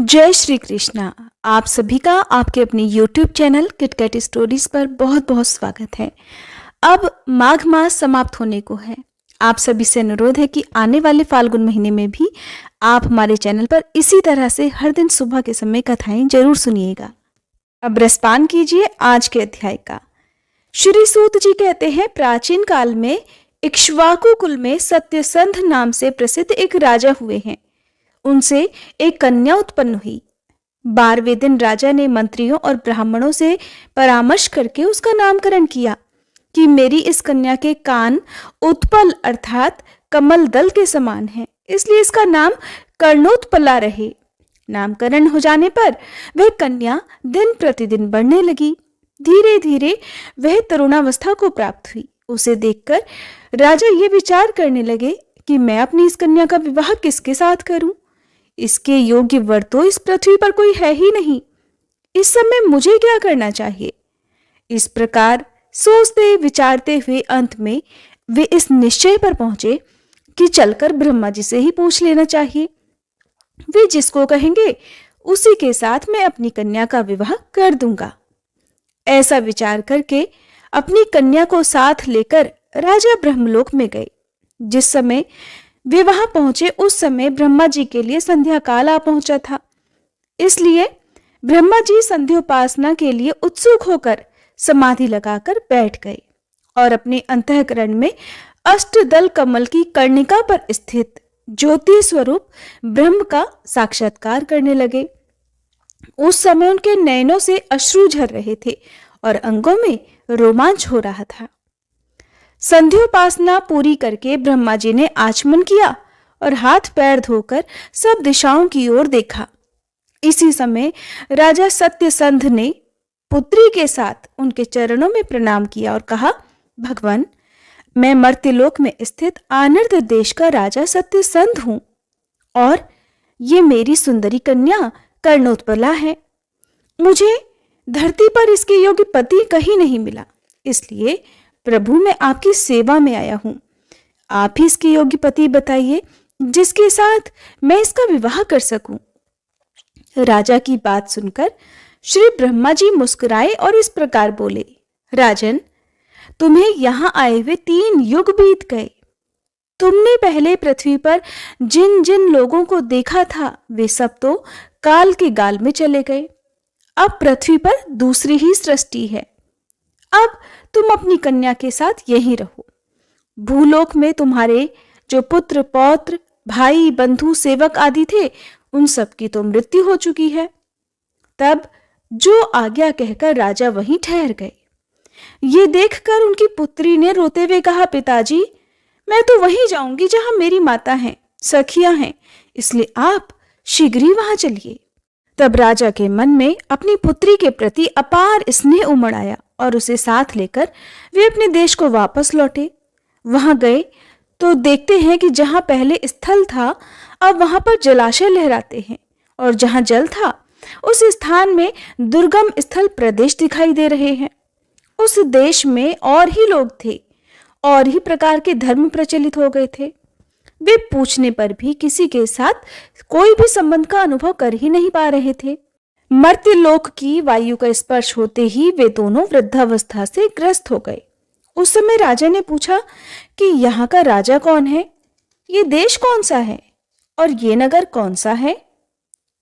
जय श्री कृष्णा। आप सभी का आपके अपने YouTube चैनल किटकैट स्टोरीज पर बहुत बहुत स्वागत है। अब माघ मास समाप्त होने को है। आप सभी से अनुरोध है कि आने वाले फाल्गुन महीने में भी आप हमारे चैनल पर इसी तरह से हर दिन सुबह के समय कथाएं जरूर सुनिएगा। अब रसपान कीजिए आज के अध्याय का। श्री सूत जी कहते हैं, प्राचीन काल में इक्ष्वाकु कुल में सत्यसंध नाम से प्रसिद्ध एक राजा हुए हैं। उनसे एक कन्या उत्पन्न हुई। 12वें दिन राजा ने मंत्रियों और ब्राह्मणों से परामर्श करके उसका नामकरण किया कि मेरी इस कन्या के कान उत्पल अर्थात कमल दल के समान हैं, इसलिए इसका नाम कर्णोत्पला रहे। नामकरण हो जाने पर वह कन्या दिन प्रतिदिन बढ़ने लगी। धीरे धीरे वह तरुणावस्था को प्राप्त हुई। उसे देखकर राजा ये विचार करने लगे कि मैं अपनी इस कन्या का विवाह किसके साथ करूं। इसके योग्य वर तो इस पृथ्वी पर कोई है ही नहीं। इस समय मुझे क्या करना चाहिए। इस प्रकार सोचते विचारते हुए अंत में वे इस निश्चय पर पहुंचे कि चलकर ब्रह्मा जी से ही पूछ लेना चाहिए। वे जिसको कहेंगे उसी के साथ मैं अपनी कन्या का विवाह कर दूंगा। ऐसा विचार करके अपनी कन्या को साथ लेकर राजा ब्रह्मलोक में गए। जिस समय वे वहां पहुंचे उस समय ब्रह्मा जी के लिए संध्या काल आ पहुंचा था। इसलिए ब्रह्मा जी संध्योपासना के लिए उत्सुक होकर समाधि लगाकर बैठ गए और अपने अंतःकरण में अष्टदल कमल की कर्णिका पर स्थित ज्योति स्वरूप ब्रह्म का साक्षात्कार करने लगे। उस समय उनके नयनों से अश्रु झर रहे थे और अंगों में रोमांच हो रहा था। संध्योपासना पूरी करके ब्रह्मा जी ने आचमन किया और हाथ पैर धोकर सब दिशाओं की ओर देखा। इसी समय राजा सत्यसंध ने पुत्री के साथ उनके चरणों में प्रणाम किया और कहा, भगवान, मैं मर्त्यलोक में स्थित आनर्त देश का राजा सत्यसंध हूं और ये मेरी सुंदरी कन्या कर्णोत्पला है। मुझे धरती पर इसके योग्य पति कहीं नहीं मिला, इसलिए प्रभु मैं आपकी सेवा में आया हूं। आप ही इसके योग्य पति बताइए जिसके साथ मैं इसका विवाह कर सकूं। राजा की बात सुनकर श्री ब्रह्मा जी मुस्कुराए और इस प्रकार बोले, राजन, तुम्हें यहां आए हुए 3 युग बीत गए। तुमने पहले पृथ्वी पर जिन जिन लोगों को देखा था वे सब तो काल के गाल में चले गए। अब पृथ्वी पर दूसरी ही सृष्टि है। अब तुम अपनी कन्या के साथ यहीं रहो। भूलोक में तुम्हारे जो पुत्र पौत्र भाई बंधु सेवक आदि थे उन सब की तो मृत्यु हो चुकी है। तब जो आज्ञा कहकर राजा वहीं ठहर गए। ये देखकर उनकी पुत्री ने रोते हुए कहा, पिताजी, मैं तो वहीं जाऊंगी जहां मेरी माता हैं, सखियां हैं, इसलिए आप शीघ्र ही वहां चलिए। तब राजा के मन में अपनी पुत्री के प्रति अपार स्नेह उमड़ आया और उसे साथ लेकर वे अपने देश को वापस लौटे। वहां गए तो देखते हैं कि जहां पहले स्थल था अब वहां पर जलाशय लहराते हैं और जहां जल था उस स्थान में दुर्गम स्थल प्रदेश दिखाई दे रहे हैं। उस देश में और ही लोग थे और ही प्रकार के धर्म प्रचलित हो गए थे। वे पूछने पर भी किसी के साथ कोई भी संबंध का अनुभव कर ही नहीं पा रहे थे। मर्त्यलोक की वायु का स्पर्श होते ही वे दोनों वृद्धावस्था से ग्रस्त हो गए। उस समय राजा ने पूछा कि यहाँ का राजा कौन है, ये देश कौन सा है और ये नगर कौन सा है।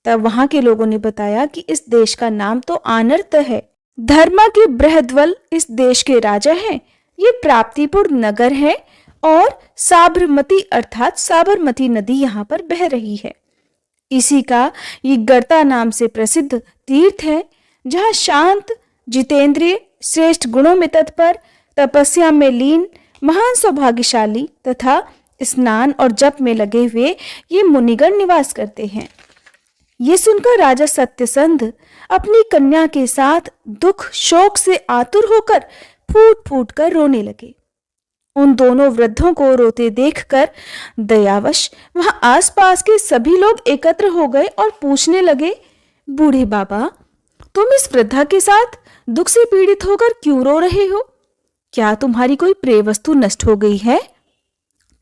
तब वहां के लोगों ने बताया कि इस देश का नाम तो आनर्त है। धर्मा के बृहद्वल इस देश के राजा हैं। ये प्राप्तिपुर नगर है और साबरमती अर्थात साबरमती नदी यहाँ पर बह रही है। इसी का ये गर्ता नाम से प्रसिद्ध तीर्थ है जहाँ शांत जितेंद्रिय श्रेष्ठ गुणों में तत्पर तपस्या में लीन महान सौभाग्यशाली तथा स्नान और जप में लगे हुए ये मुनिगण निवास करते हैं। ये सुनकर राजा सत्यसंध अपनी कन्या के साथ दुख शोक से आतुर होकर फूट फूट कर रोने लगे। उन दोनों वृद्धों को रोते देखकर दयावश वहां आसपास के सभी लोग एकत्र हो गए और पूछने लगे, बूढ़े बाबा, तुम इस वृद्धा के साथ दुख से पीड़ित होकर क्यों रो रहे हो? क्या तुम्हारी कोई प्रिय वस्तु नष्ट हो गई है?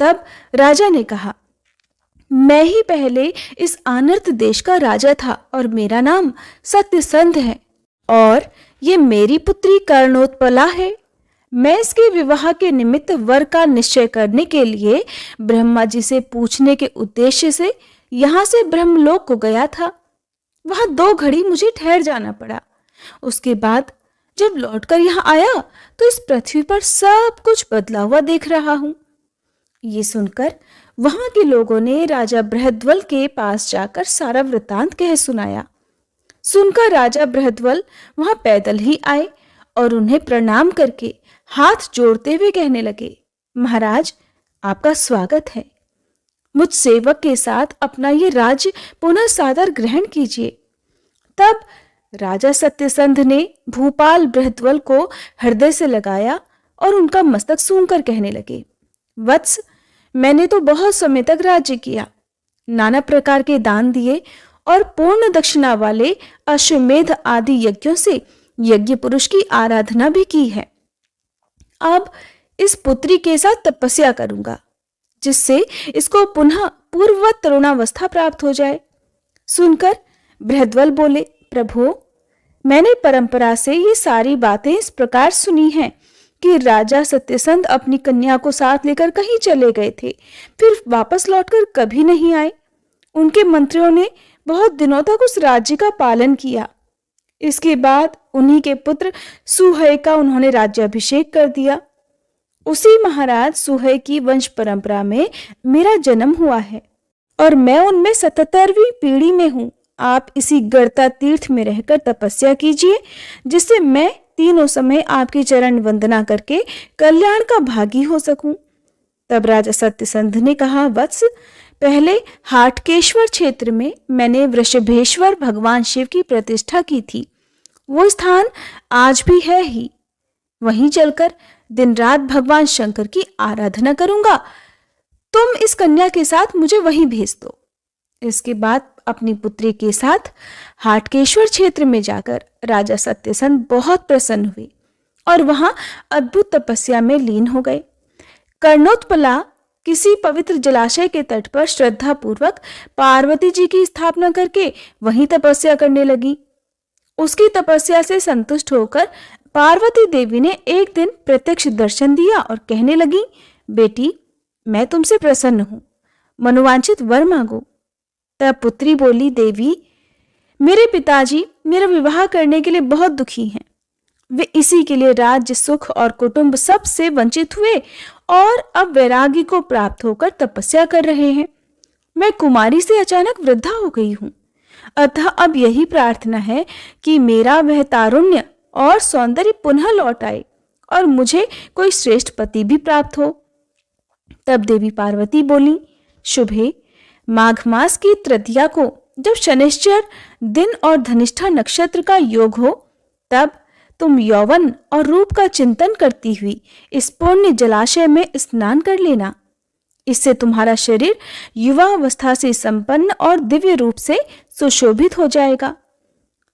तब राजा ने कहा, मैं ही पहले इस आनर्त देश का राजा था और मेरा नाम सत्यसंध है और ये मेरी पुत्री कर्णोत्पला है। मैं इसके विवाह के निमित्त वर का निश्चय करने के लिए ब्रह्मा जी से पूछने के उद्देश्य से यहाँ से ब्रह्मलोक को गया था। वहां 2 घड़ी मुझे ठहर जाना पड़ा। उसके बाद जब लौटकर यहाँ आया तो इस पृथ्वी पर सब कुछ बदला हुआ देख रहा हूं। ये सुनकर वहां के लोगों ने राजा बृहद्वल के पास जाकर सारा वृतांत कह सुनाया। सुनकर राजा बृहद्वल वहां पैदल ही आए और उन्हें प्रणाम करके हाथ जोड़ते हुए कहने लगे, महाराज, आपका स्वागत है। मुझ सेवक के साथ अपना ये राज्य पुनः सादर ग्रहण कीजिए। तब राजा सत्यसंध ने भूपाल बृहद्वल को हृदय से लगाया और उनका मस्तक सूंघकर कहने लगे, वत्स, मैंने तो बहुत समय तक राज्य किया, नाना प्रकार के दान दिए और पूर्ण दक्षिणा वाले अश्वमेध आदि यज्ञों से यज्ञ पुरुष की आराधना भी की है। अब इस पुत्री के साथ तपस्या करूंगा जिससे इसको पुनः पूर्ववत तरुणावस्था प्राप्त हो जाए। सुनकर बृहद्वल बोले, प्रभु, मैंने परंपरा से ये सारी बातें इस प्रकार सुनी हैं कि राजा सत्यसंध अपनी कन्या को साथ लेकर कहीं चले गए थे, फिर वापस लौटकर कभी नहीं आए। उनके मंत्रियों ने बहुत दिनों तक उस राज्य का पालन किया। इसके बाद उन्हीं के पुत्र सुहय का उन्होंने राज्याभिषेक कर दिया। उसी महाराज सुहय की वंश परंपरा में मेरा जन्म हुआ है और मैं उनमें 77वीं पीढ़ी में हूँ। आप इसी गर्ता तीर्थ में रहकर तपस्या कीजिए जिससे मैं तीनों समय आपकी चरण वंदना करके कल्याण का भागी हो सकूं। तब राजा सत्यसंध ने कहा, वत्स, पहले हाटकेश्वर क्षेत्र में मैंने वृषभेश्वर भगवान शिव की प्रतिष्ठा की थी। वो स्थान आज भी है ही। वहीं चलकर दिन रात भगवान शंकर की आराधना करूंगा। तुम इस कन्या के साथ मुझे वहीं भेज दो। इसके बाद अपनी पुत्री के साथ हाटकेश्वर क्षेत्र में जाकर राजा सत्यसंध बहुत प्रसन्न हुए और वहां अद्भुत तपस्या में लीन हो गए। कर्णोत्पला किसी पवित्र जलाशय के तट पर श्रद्धा पूर्वक पार्वती जी की स्थापना करके वहीं तपस्या करने लगी। उसकी तपस्या से संतुष्ट होकर पार्वती देवी ने एक दिन प्रत्यक्ष दर्शन दिया और कहने लगी, बेटी, मैं तुमसे प्रसन्न हूं, मनोवांछित वर मांगो। तब पुत्री बोली, देवी, मेरे पिताजी मेरा विवाह करने के लिए बहुत दुखी हैं। वे इसी के लिए राज्य, सुख और कुटुंब सब से वंचित हुए और अब वैरागी को प्राप्त होकर तपस्या कर रहे हैं। मैं कुमारी से अचानक वृद्धा हो गई हूं, अतः अब यही प्रार्थना है कि मेरा वह तारुण्य और सौंदर्य पुनः लौट आए और मुझे कोई श्रेष्ठ पति भी प्राप्त हो। तब देवी पार्वती बोली, शुभे, माघ मास की तृतीया को जब शनिश्चर दिन और धनिष्ठा नक्षत्र का योग हो, तब तुम यौवन और रूप का चिंतन करती हुई इस पुण्य जलाशय में स्नान कर लेना। इससे तुम्हारा शरीर युवा अवस्था से संपन्न और दिव्य रूप से सुशोभित हो जाएगा।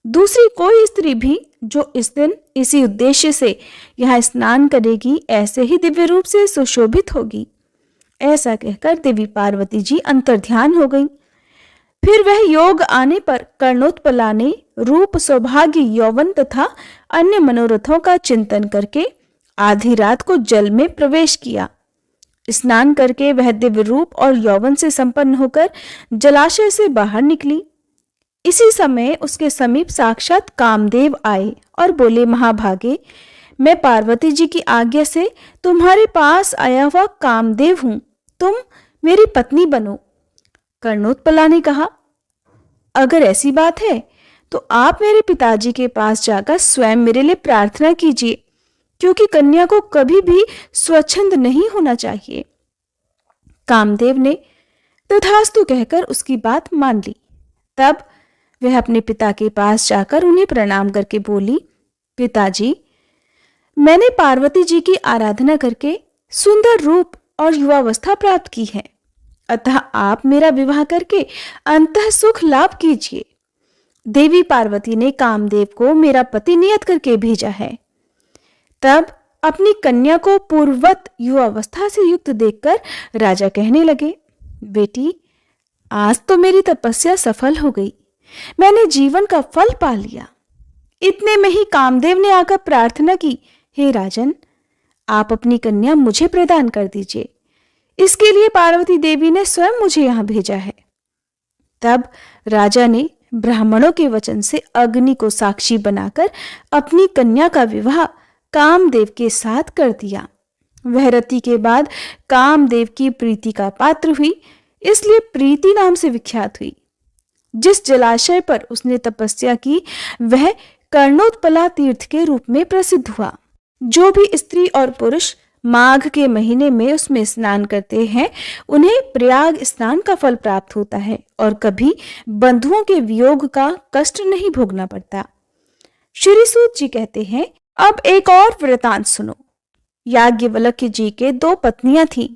दूसरी कोई स्त्री भी जो इस दिन इसी उद्देश्य से यहाँ स्नान करेगी, ऐसे ही दिव्य रूप से सुशोभित होगी। ऐसा कहकर देवी पार्वती जी अंतर्ध्यान हो गईं। फिर वह योग आने पर कर्णोत्पला ने रूप, सौभाग्य, यौवन तथा अन्य मनोरथों का चिंतन करके आधी रात को जल में प्रवेश किया। स्नान करके वह दिव्य रूप और यौवन से संपन्न होकर जलाशय से बाहर निकली। इसी समय उसके समीप साक्षात कामदेव आए और बोले, महाभागे, मैं पार्वती जी की आज्ञा से तुम्हारे पास आया हुआ कामदेव हूं, तुम मेरी पत्नी बनो। कर्णोत्पला ने कहा, अगर ऐसी बात है तो आप मेरे पिताजी के पास जाकर स्वयं मेरे लिए प्रार्थना कीजिए, क्योंकि कन्या को कभी भी स्वच्छंद नहीं होना चाहिए। कामदेव ने तथास्तु कहकर उसकी बात मान ली। तब वह अपने पिता के पास जाकर उन्हें प्रणाम करके बोली, पिताजी, मैंने पार्वती जी की आराधना करके सुंदर रूप और युवावस्था प्राप्त की है, अतः आप मेरा विवाह करके अंतः सुख लाभ कीजिए। देवी पार्वती ने कामदेव को मेरा पति नियत करके भेजा है। तब अपनी कन्या को पूर्ववत युवावस्था से युक्त देखकर राजा कहने लगे, बेटी, आज तो मेरी तपस्या सफल हो गई, मैंने जीवन का फल पा लिया। इतने में ही कामदेव ने आकर प्रार्थना की, हे राजन, आप अपनी कन्या मुझे प्रदान कर दीजिए। इसके लिए पार्वती देवी ने स्वयं मुझे यहां भेजा है। तब राजा ने ब्राह्मणों के वचन से अग्नि को साक्षी बनाकर अपनी कन्या का विवाह कामदेव के साथ कर दिया। वह रति के बाद कामदेव की प्रीति का पात्र हुई, इसलिए प्रीति नाम से विख्यात हुई। जिस जलाशय पर उसने तपस्या की वह कर्णोत्पला तीर्थ के रूप में प्रसिद्ध हुआ। जो भी स्त्री और पुरुष माघ के महीने में उसमें स्नान करते हैं उन्हें प्रयाग स्नान का फल प्राप्त होता है और कभी बंधुओं के वियोग का कष्ट नहीं भोगना पड़ता। श्री सूत जी कहते हैं, अब एक और वृतांत सुनो। याज्ञवल्क्य जी के 2 पत्नियां थीं।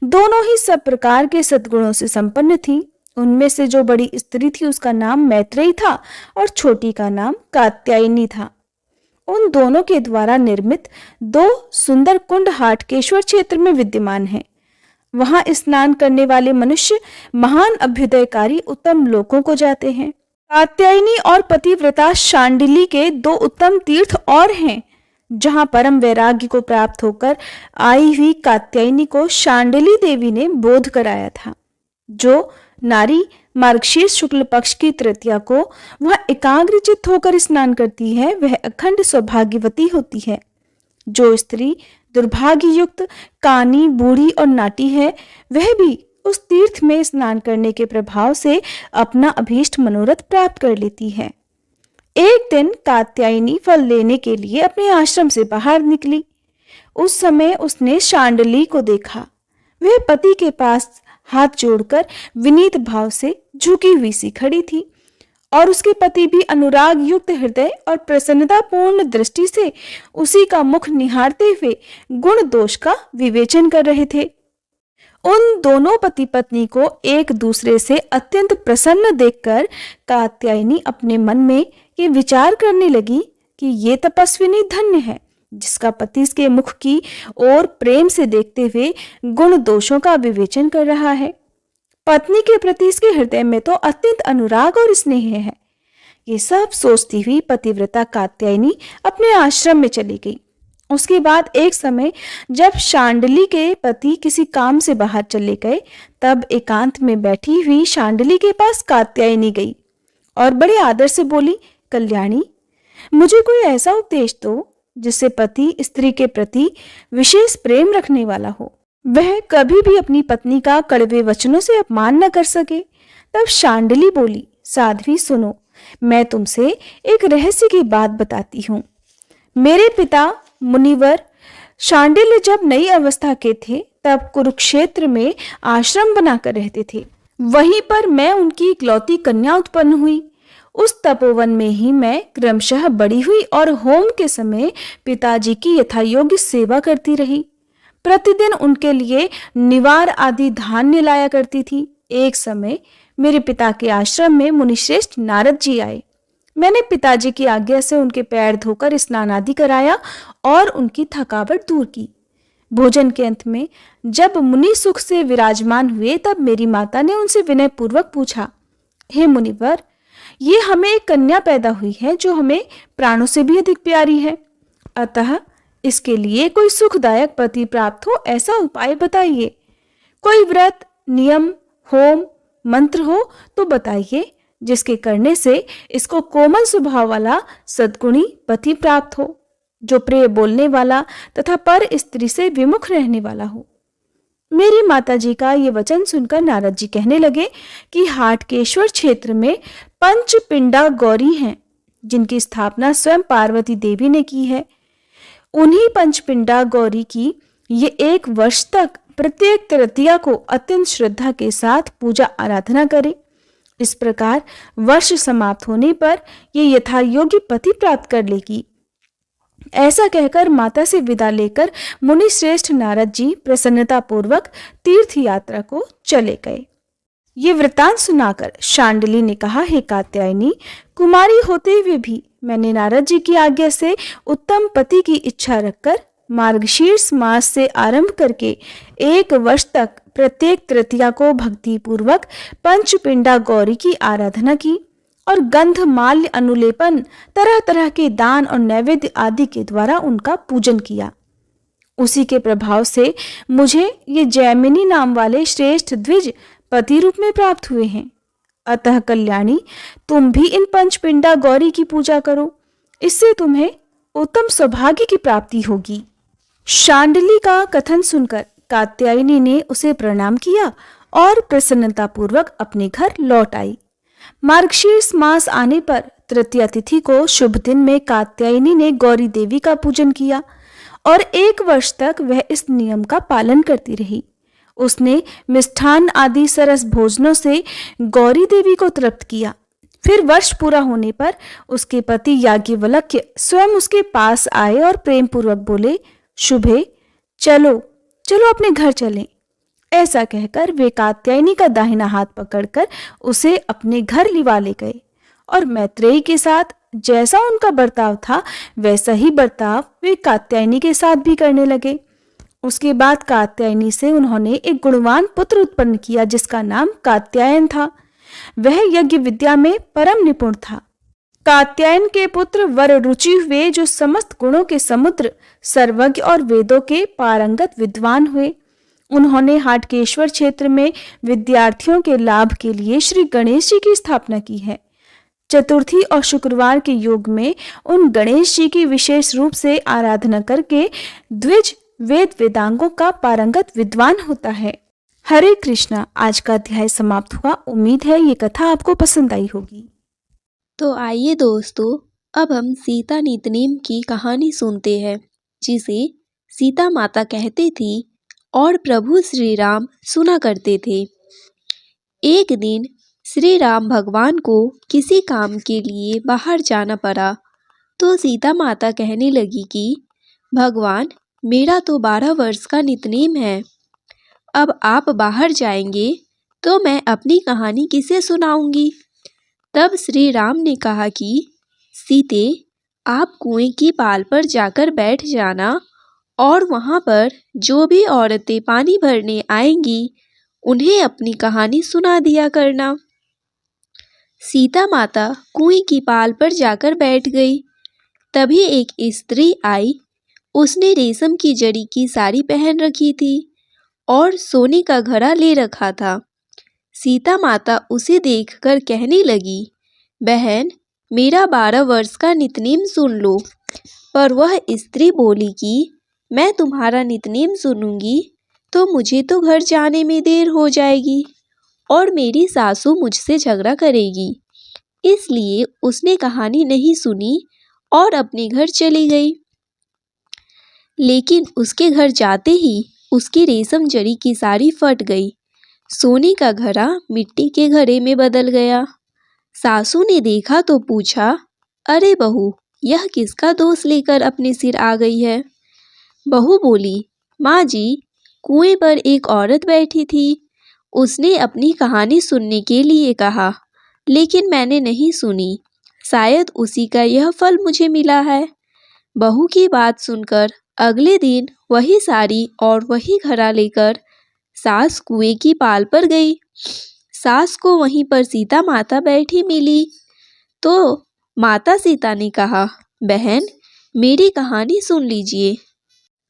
दोनों ही सब प्रकार के सद्गुणों से संपन्न थीं। उनमें से जो बड़ी स्त्री थी उसका नाम मैत्रेयी था और छोटी का नाम कात्यायनी था। उन दोनों के द्वारा निर्मित 2 सुंदर कुंड हाटकेश्वर क्षेत्र में विद्यमान हैं। वहां स्नान करने वाले मनुष्य महान अभ्युदयकारी उत्तम लोकों को जाते हैं। कात्यायनी और पतिव्रता शांडिली के 2 उत्तम तीर्थ और हैं, जहां परम वैराग्य को प्राप्त होकर आई हुई कात्यायनी को शांडिली देवी ने बोध कराया था। जो नारी मार्गशीर्ष शुक्ल पक्ष की तृतीया को वह एकाग्रचित्त होकर स्नान करती है वह अखंड सौभाग्यवती होती है। जो स्त्री दुर्भाग्ययुक्त, कानी, बूढ़ी और नाटी है वह भी उस तीर्थ में स्नान करने के प्रभाव से अपना अभीष्ट मनोरथ प्राप्त कर लेती है। एक दिन कात्यायनी फल लेने के लिए अपने आश्रम से बाहर निकली। उस समय उसने शांडिली को देखा। वह पति के पास हाथ जोड़कर विनीत भाव से झुकी हुई सी खड़ी थी और उसके पति भी अनुराग युक्त हृदय और प्रसन्नतापूर्ण दृष्टि से उसी का मुख निहारते हुए गुण दोष का विवेचन कर रहे थे। उन दोनों पति पत्नी को एक दूसरे से अत्यंत प्रसन्न देखकर कात्यायनी अपने मन में ये विचार करने लगी कि ये तपस्विनी धन्य है जिसका पति इसके मुख की ओर प्रेम से देखते हुए गुण दोषों का विवेचन कर रहा है। पत्नी के प्रति इसके हृदय में तो अत्यंत अनुराग और स्नेह है। ये सब सोचती हुई पतिव्रता कात्यायनी अपने आश्रम में चली गई। उसके बाद एक समय जब शांडिली के पति किसी काम से बाहर चले गए तब एकांत में बैठी हुई शांडिली के पास कात्यायनी गई और बड़े आदर से बोली, कल्याणी, मुझे कोई ऐसा उपदेश दो जिससे पति स्त्री के प्रति विशेष प्रेम रखने वाला हो, वह कभी भी अपनी पत्नी का कड़वे वचनों से अपमान न कर सके। तब शांडिली बोली, साध्वी सुनो, मैं तुमसे एक रहस्य की बात बताती हूँ। मेरे पिता मुनिवर शांडिल्य जब नई अवस्था के थे तब कुरुक्षेत्र में आश्रम बनाकर रहते थे। वहीं पर मैं उनकी इकलौती कन्या उत्पन्न हुई। उस तपोवन में ही मैं क्रमशः बड़ी हुई और होम के समय पिताजी की यथायोग्य सेवा करती रही। प्रतिदिन उनके लिए निवार आदि धान्य लाया करती थी। एक समय मेरे पिता के आश्रम में मुनिश्रेष्ठ नारद जी आए। मैंने पिताजी की आज्ञा से उनके पैर धोकर स्नान आदि कराया और उनकी थकावट दूर की। भोजन के अंत में जब मुनि सुख से विराजमान हुए तब मेरी माता ने उनसे विनय पूर्वक पूछा, हे मुनिवर, ये हमें एक कन्या पैदा हुई है जो हमें प्राणों से भी अधिक प्यारी है। अतः इसके लिए कोई सुखदायक पति प्राप्त हो ऐसा उपाय बताइए। कोई व्रत, नियम, होम, मंत्र हो तो बताइए जिसके करने से इसको कोमल स्वभाव वाला सद्गुणी पति प्राप्त हो, जो प्रिय बोलने वाला तथा पर स्त्री से विमुख रहने वाला हो। मेरी माताजी का ये वचन सुनकर नारद जी कहने लगे कि हाटकेश्वर क्षेत्र में पंचपिंडा गौरी हैं जिनकी स्थापना स्वयं पार्वती देवी ने की है। उन्हीं पंचपिंडा गौरी की ये 1 वर्ष तक प्रत्येक तृतीया को अत्यंत श्रद्धा के साथ पूजा आराधना करे। इस प्रकार वर्ष समाप्त होने पर ये यथा योग्य पति प्राप्त कर लेगी। ऐसा कहकर माता से विदा लेकर मुनि श्रेष्ठ नारद जी प्रसन्नता पूर्वक तीर्थ यात्रा को चले गए। ये वृतांत सुनाकर शांडिली ने कहा, हे कात्यायनी, कुमारी होते हुए भी मैंने नारद जी की आज्ञा से उत्तम पति की इच्छा रखकर मार्गशीर्ष मास से आरंभ करके 1 वर्ष तक प्रत्येक तृतीया को भक्तिपूर्वक पंचपिंडा गौरी की आराधना की और गंध माल्य अनुलेपन तरह तरह के दान और नैवेद्य आदि के द्वारा उनका पूजन किया। उसी के प्रभाव से मुझे ये जैमिनी नाम वाले श्रेष्ठ द्विज पति रूप में प्राप्त हुए हैं। अतः कल्याणी, तुम भी इन पंचपिंडा गौरी की पूजा करो, इससे तुम्हें उत्तम सौभाग्य की प्राप्ति होगी। शांडिली का कथन सुनकर कात्यायनी ने उसे प्रणाम किया और प्रसन्नतापूर्वक अपने घर लौट आई। मार्गशीर्ष मास आने पर तृतीया तिथि को शुभ दिन में कात्यायनी ने गौरी देवी का पूजन किया और 1 वर्ष तक वह इस नियम का पालन करती रही। उसने मिष्ठान आदि सरस भोजनों से गौरी देवी को तृप्त किया। फिर वर्ष पूरा होने पर उसके पति याज्ञवल्क्य स्वयं उसके पास आए और प्रेम पूर्वक बोले, शुभे, चलो चलो अपने घर चलें। ऐसा कहकर वे कात्यायनी का दाहिना हाथ पकड़कर उसे अपने घर लिवा ले गए और मैत्रेयी के साथ जैसा उनका बर्ताव था वैसा ही बर्ताव वे कात्यायनी के साथ भी करने लगे। उसके बाद कात्यायनी से उन्होंने एक गुणवान पुत्र उत्पन्न किया जिसका नाम कात्यायन था। वह यज्ञ विद्या में परम निपुण था। कात्यायन के पुत्र वर रुचि हुए जो समस्त गुणों के समुद्र, सर्वज्ञ और वेदों के पारंगत विद्वान हुए। उन्होंने हाटकेश्वर क्षेत्र में विद्यार्थियों के लाभ के लिए श्री गणेश जी की स्थापना की है। चतुर्थी और शुक्रवार के योग में उन गणेश जी की विशेष रूप से आराधना करके द्विज वेद वेदांगों का पारंगत विद्वान होता है। हरे कृष्णा। आज का अध्याय समाप्त हुआ। उम्मीद है ये कथा आपको पसंद आई होगी। तो आइए दोस्तों, अब हम सीता नितनेम की कहानी सुनते हैं, जिसे सीता माता कहती थी और प्रभु श्री राम सुना करते थे। एक दिन श्री राम भगवान को किसी काम के लिए बाहर जाना पड़ा, तो सीता माता कहने लगी कि भगवान, मेरा तो 12 वर्ष का नितनेम है। अब आप बाहर जाएंगे तो मैं अपनी कहानी किसे सुनाऊंगी। तब श्री राम ने कहा कि सीते, आप कुएं की पाल पर जाकर बैठ जाना और वहाँ पर जो भी औरतें पानी भरने आएंगी उन्हें अपनी कहानी सुना दिया करना। सीता माता कुएं की पाल पर जाकर बैठ गई। तभी एक स्त्री आई। उसने रेशम की जड़ी की साड़ी पहन रखी थी और सोने का घड़ा ले रखा था। सीता माता उसे देखकर कहने लगी, बहन, मेरा 12 वर्ष का नितनेम सुन लो। पर वह स्त्री बोली कि मैं तुम्हारा नितनेम सुनूंगी तो मुझे तो घर जाने में देर हो जाएगी और मेरी सासू मुझसे झगड़ा करेगी। इसलिए उसने कहानी नहीं सुनी और अपने घर चली गई। लेकिन उसके घर जाते ही उसकी रेशम जड़ी की साड़ी फट गई। सोने का घड़ा मिट्टी के घड़े में बदल गया। सासू ने देखा तो पूछा, अरे बहू, यह किसका दोष लेकर अपने सिर आ गई है। बहू बोली, माँ जी, कुएं पर एक औरत बैठी थी। उसने अपनी कहानी सुनने के लिए कहा, लेकिन मैंने नहीं सुनी। शायद उसी का यह फल मुझे मिला है। बहू की बात सुनकर अगले दिन वही साड़ी और वही घड़ा लेकर सास कुएं की पाल पर गई। सास को वहीं पर सीता माता बैठी मिली तो माता सीता ने कहा, बहन, मेरी कहानी सुन लीजिए।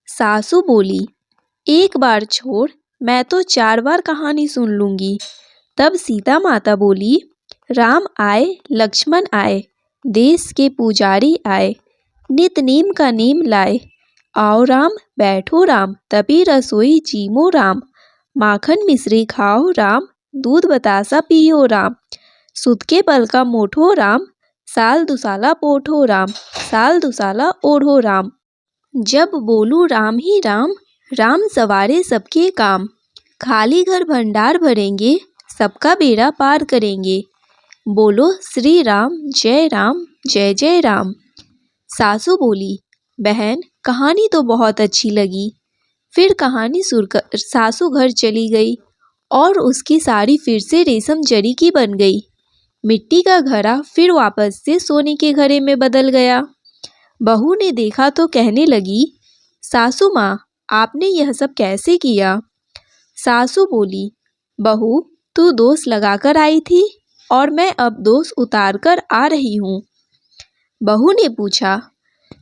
सासू बोली, एक बार छोड़, मैं तो 4 बार कहानी सुन लूंगी। तब सीता माता बोली, राम आए, लक्ष्मण आए, देश के पुजारी आए, नित नेम का नेम लाए। आओ राम, बैठो राम, तभी रसोई जीमो राम। माखन मिश्री खाओ राम, दूध बतासा पियो राम। सुत के पल का मोठो राम, साल दुसाला पोठो राम, साल दुसाला ओढ़ो राम। जब बोलू राम ही राम, राम सवारे सबके काम। खाली घर भंडार भरेंगे, सबका बेड़ा पार करेंगे। बोलो श्री राम, जय राम, जय जय राम। सासू बोली, बहन, कहानी तो बहुत अच्छी लगी। फिर कहानी सुनकर सासू घर चली गई और उसकी साड़ी फिर से रेशम जड़ी की बन गई। मिट्टी का घड़ा फिर वापस से सोने के घड़े में बदल गया। बहू ने देखा तो कहने लगी, सासू माँ, आपने यह सब कैसे किया। सासू बोली, बहू तू दोष लगाकर आई थी और मैं अब दोष उतार कर आ रही हूँ। बहू ने पूछा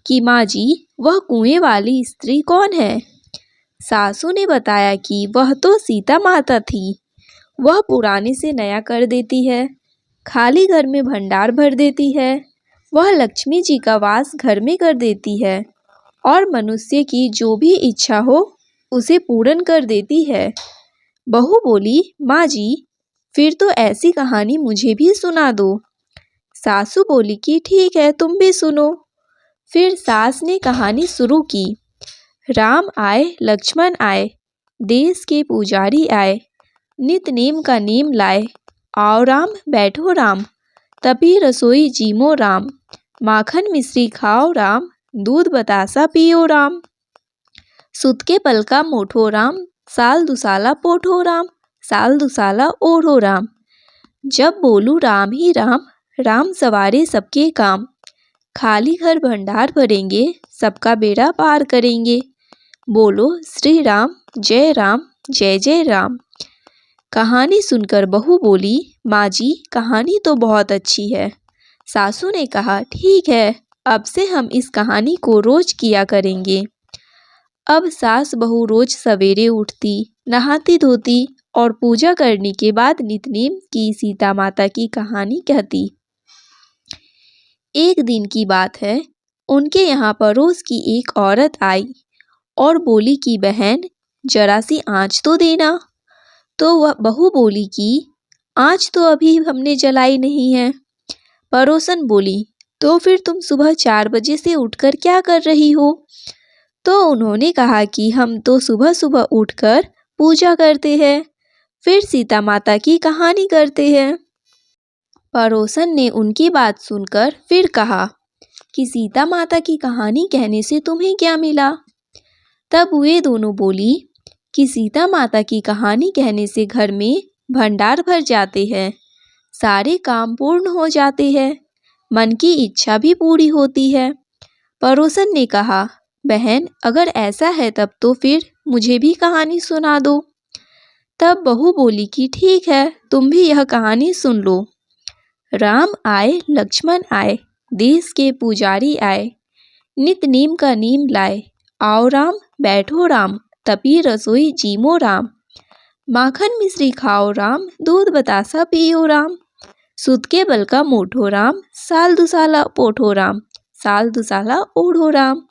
कि माँ जी वह कुएं वाली स्त्री कौन है? सासू ने बताया कि वह तो सीता माता थी। वह पुराने से नया कर देती है, खाली घर में भंडार भर देती है। वह लक्ष्मी जी का वास घर में कर देती है और मनुष्य की जो भी इच्छा हो उसे पूर्ण कर देती है। बहू बोली, माँ जी फिर तो ऐसी कहानी मुझे भी सुना दो। सासू बोली कि ठीक है, तुम भी सुनो। फिर सास ने कहानी शुरू की। राम आए, लक्ष्मण आए, देश के पुजारी आए, नित नेम का नेम लाए। आओ राम, बैठो राम, तभी रसोई जीमो राम। माखन मिश्री खाओ राम, दूध बतासा पियो राम। सुत के पल का मोठो राम, साल दुसाला पोठो राम, साल दुसाला ओढ़ो राम। जब बोलू राम ही राम, राम सवारे सबके काम। खाली घर भंडार भरेंगे, सबका बेड़ा पार करेंगे। बोलो श्री राम, जय जय राम। कहानी सुनकर बहू बोली, माँ जी कहानी तो बहुत अच्छी है। सासू ने कहा, ठीक है, अब से हम इस कहानी को रोज किया करेंगे। अब सास बहू रोज सवेरे उठती, नहाती धोती और पूजा करने के बाद नितनेम की सीता माता की कहानी कहती। एक दिन की बात है, उनके यहाँ पड़ोस की एक औरत आई और बोली कि बहन जरा सी आँच तो देना। तो वह बहू बोली कि आँच तो अभी हमने जलाई नहीं है। पड़ोसन बोली, तो फिर तुम सुबह 4 बजे से उठकर क्या कर रही हो? तो उन्होंने कहा कि हम तो सुबह सुबह उठकर पूजा करते हैं, फिर सीता माता की कहानी करते हैं। पड़ोसन ने उनकी बात सुनकर फिर कहा कि सीता माता की कहानी कहने से तुम्हें क्या मिला? तब वे दोनों बोली कि सीता माता की कहानी कहने से घर में भंडार भर जाते हैं, सारे काम पूर्ण हो जाते हैं, मन की इच्छा भी पूरी होती है। पड़ोसन ने कहा, बहन अगर ऐसा है तब तो फिर मुझे भी कहानी सुना दो। तब बहू बोली कि ठीक है, तुम भी यह कहानी सुन लो। राम आए, लक्ष्मण आए, देश के पुजारी आए, नित नेम का नेम लाए। आओ राम, बैठो राम, तभी रसोई जीमो राम। माखन मिश्री खाओ राम, दूध बतासा पियो राम। सुत के बल का मोठो राम, साल दुसाला पोठो राम, साल दुसाला ओढ़ो राम।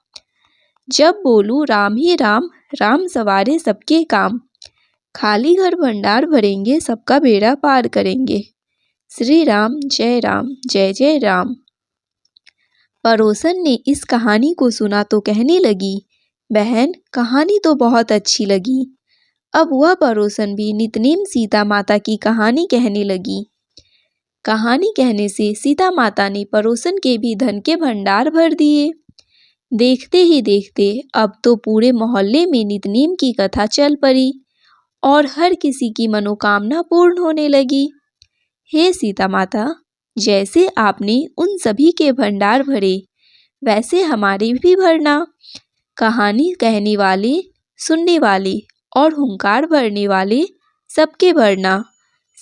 जब बोलू राम ही राम, राम सवारे सबके काम। खाली घर भंडार भरेंगे, सबका बेड़ा पार करेंगे। श्री राम जय जय राम। पड़ोसन ने इस कहानी को सुना तो कहने लगी, बहन कहानी तो बहुत अच्छी लगी। अब वह पड़ोसन भी नितनेम सीता माता की कहानी कहने लगी। कहानी कहने से सीता माता ने पड़ोसन के भी धन के भंडार भर दिए। देखते ही देखते अब तो पूरे मोहल्ले में नितनेम की कथा चल पड़ी और हर किसी की मनोकामना पूर्ण होने लगी। हे सीता माता, जैसे आपने उन सभी के भंडार भरे, वैसे हमारे भी भरना। कहानी कहने वाले, सुनने वाले और हुंकार भरने वाले सबके भरना।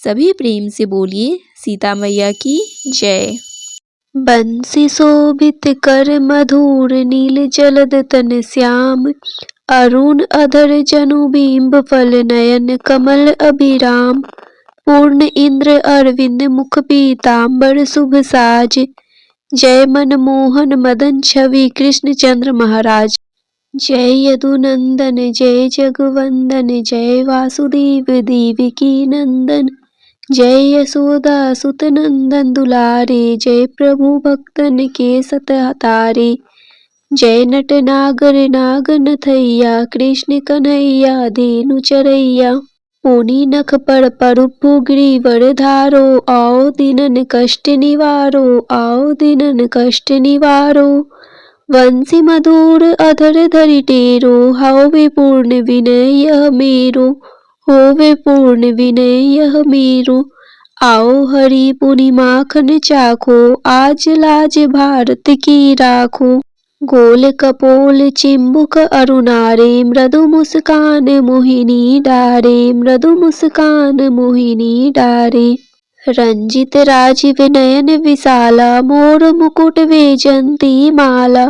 सभी प्रेम से बोलिए सीता मैया की जय। बंसी शोभित कर मधुर नील जलद तन श्याम। अरुण अधर जनु बिंब फल नयन कमल अभिराम। पूर्ण इंद्र अरविंद मुख पीतांबर शुभ साज। जय मनमोहन मदन छवि कृष्ण चंद्र महाराज। जय यदुनंदन जय जगवंदन जय वासुदेव देवकी नंदन। जय यशोदा सुत नंदन दुलारे। जय प्रभु भक्तन के सतहतारे। जय नट नागर नागन थैया कृष्ण कन्हैया धेनु चरैया। पुनि नख पर परुपु गिरिवर धारो। आओ दीनन कष्ट निवारो। आओ दीनन कष्ट निवारो। वंशी मधुर अधर धरि टेरो। होवे पूर्ण विनय यह मेरो। होवे पूर्ण विनय यह मेरो। आओ हरि पुनि माखन चाखो। आज लाज भारत की राखो। गोल कपोल चिंबुक अरुणारे मृदु मुस्कान मोहिनी डारे मृदु मुस्कान मोहिनी डारे। रंजित राजीव नयन विशाला मोर मुकुट वेजंती माला।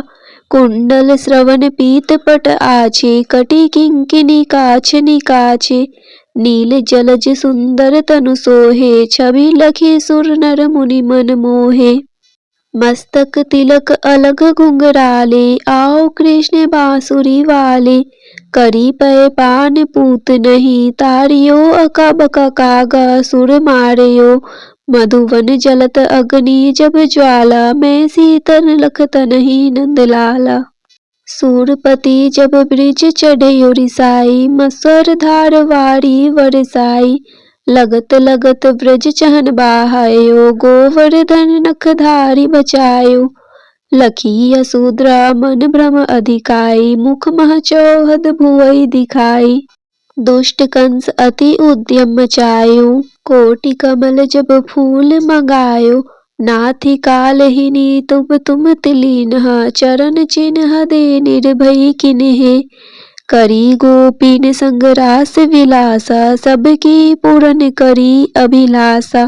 कुंडल श्रवण पीत पट आछे कटि किंकिनी काछ निकाछे। नील जलज सुंदर तनु सोहे छवि लखी सुर नर मुनि मन मोहे। मस्तक तिलक अलग घुंघराले आओ कृष्ण बांसुरी वाले। करी पय पान पूत नहीं तारियो अका बका कागा सुर मारियो। मधुवन जलत अग्नि जब ज्वाला मैं सीतन लखतन ही नंदलाला। सूरपति जब ब्रिज चढ़े रिसाई मसर धार वारी वरसाई। लगत लगत ब्रज चहन बाहायो गोवर्धन नखधारी बचायो। लखी यशोद्रा मन भ्रम अधिकाई मुख मह चौहद भुवई दिखाई। दुष्ट कंस अति उद्यम मचायो कोटि कमल जब फूल मंगायो। नाथि कालहिनी तुम तिलीनहा चरण चिन्ह दे निर्भय किन्हे। करी गोपीन संग रास विलासा सबकी पूरन करी अभिलाषा।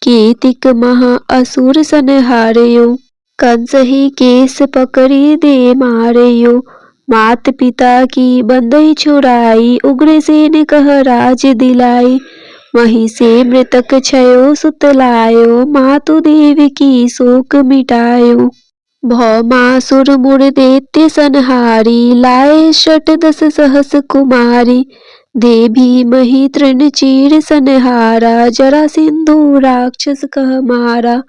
कीतिक महा असुर संहारयो कंस ही केस पकड़ी दे मारयो। मात पिता की बंदई छुड़ाई उग्रसेन कह राज दिलाई। वहीं से मृतक छयो सुत लायो मातु देव की शोक मिटायो। भौमासुर मुर दैत्य संहारी लाए शत दस सहस कुमारी। देवी मही तृण चीर संहारा जरा सिंधु राक्षस कह मारा।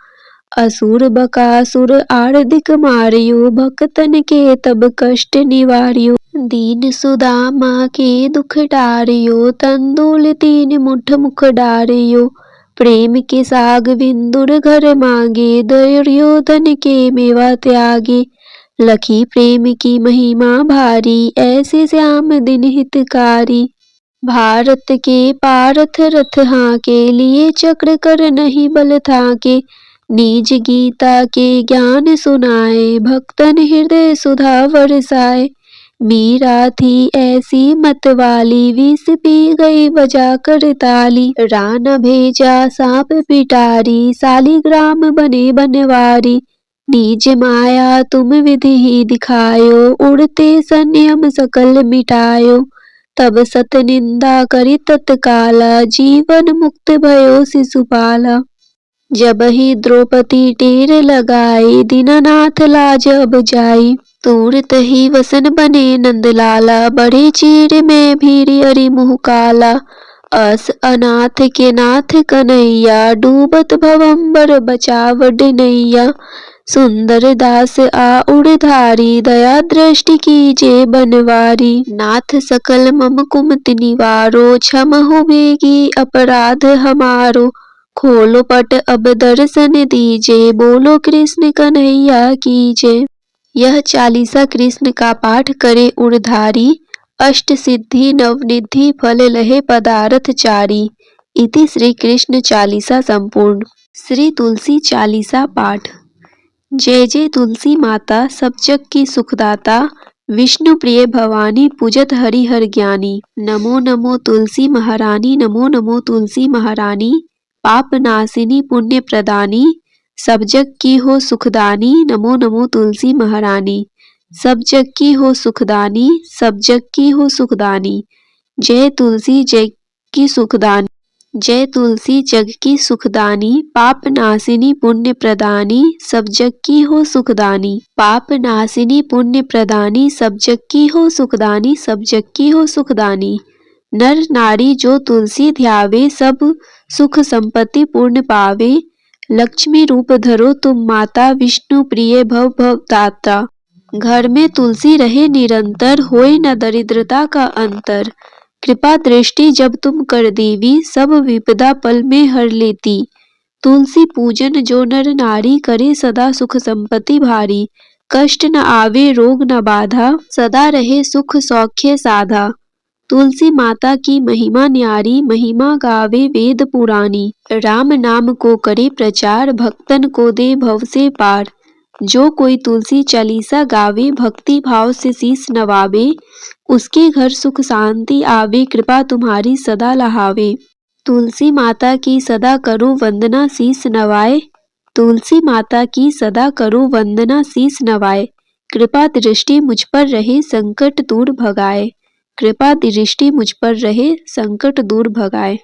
असुर बकासुर आर्दिक मारियो भक्तन के तब कष्ट निवारियो। दीन सुदामा के दुख डारियो तंदुल तीन मुठ मुख डारियो। प्रेम के साग विंदुर घर मांगे दुर्योधन के मेवा त्यागे। लखी प्रेम की महिमा भारी ऐसे श्याम दिन हितकारी। भारत के पारथ रथ हाके लिए चक्र कर नहीं बल थाके। निज गीता के ज्ञान सुनाए भक्तन हृदय सुधा बरसाए। मीरा थी ऐसी मत वाली विष पी गई बजा कर ताली। रान भेजा सांप पिटारी सालिग्राम बने बनवारी। निज माया तुम विधि ही दिखायो उड़ते संयम सकल मिटायो। तब सत निंदा करी तत्काला जीवन मुक्त भयो शिशुपाला। जब ही द्रौपदी टेर लगाई दीनानाथ लाज अब जाई। तुरत ही वसन बने नंदलाला बड़े चीर में भीरी अरि मुँह काला। अस अनाथ के नाथ कन्हैया डूबत भवंबर बचावड नैया। सुंदर दास आ उड़धारी दया दृष्टि कीजे बनवारी। नाथ सकल मम कुमति निवारो क्षम हो बेगी अपराध हमारो। खोलो पट अब दर्शन दीजे बोलो कृष्ण कन्हैया कीजे। यह चालीसा कृष्ण का पाठ करे उड़धारी। अष्ट सिद्धि नवनिधि फल लहे पदारथ चारी। इति श्री कृष्ण चालीसा संपूर्ण। श्री तुलसी चालीसा पाठ। जय जय तुलसी माता सब जग की सुखदाता। विष्णु प्रिय भवानी पूजत हरि हर ज्ञानी। नमो नमो तुलसी महारानी नमो नमो तुलसी महारानी। पाप नाशिनी पुण्य प्रदानी सब जग की हो सुखदानी। नमो नमो तुलसी महारानी सब जग की हो सुखदानी सब जग की हो सुखदानी। जय तुलसी जग की सुखदानी जय तुलसी जग की सुखदानी। पाप नाशिनी पुण्य प्रदानी सब जग की हो सुखदानी। पाप नाशिनी पुण्य प्रदानी सब जग की हो सुखदानी सब जग की हो सुखदानी। नर नारी जो तुलसी ध्यावे सब सुख संपत्ति पूर्ण पावे। लक्ष्मी रूप धरो तुम माता विष्णु प्रिय भव भव दाता। घर में तुलसी रहे निरंतर होए न दरिद्रता का अंतर। कृपा दृष्टि जब तुम कर देवी सब विपदा पल में हर लेती। तुलसी पूजन जो नर नारी करे सदा सुख संपत्ति भारी। कष्ट न आवे रोग न बाधा सदा रहे सुख सौख्य साधा। तुलसी माता की महिमा न्यारी महिमा गावे वेद पुरानी। राम नाम को करे प्रचार भक्तन को दे भव से पार। जो कोई तुलसी चालीसा गावे, भक्ति भाव से शीस नवावे, उसके घर सुख शांति आवे, कृपा तुम्हारी सदा लहावे। तुलसी माता की सदा करो वंदना, शीस नवाए। तुलसी माता की सदा करो वंदना, शीस नवाए। कृपा दृष्टि मुझ पर रहे, संकट दूर भगाए। कृपा दृष्टि मुझ पर रहे, संकट दूर भगाए।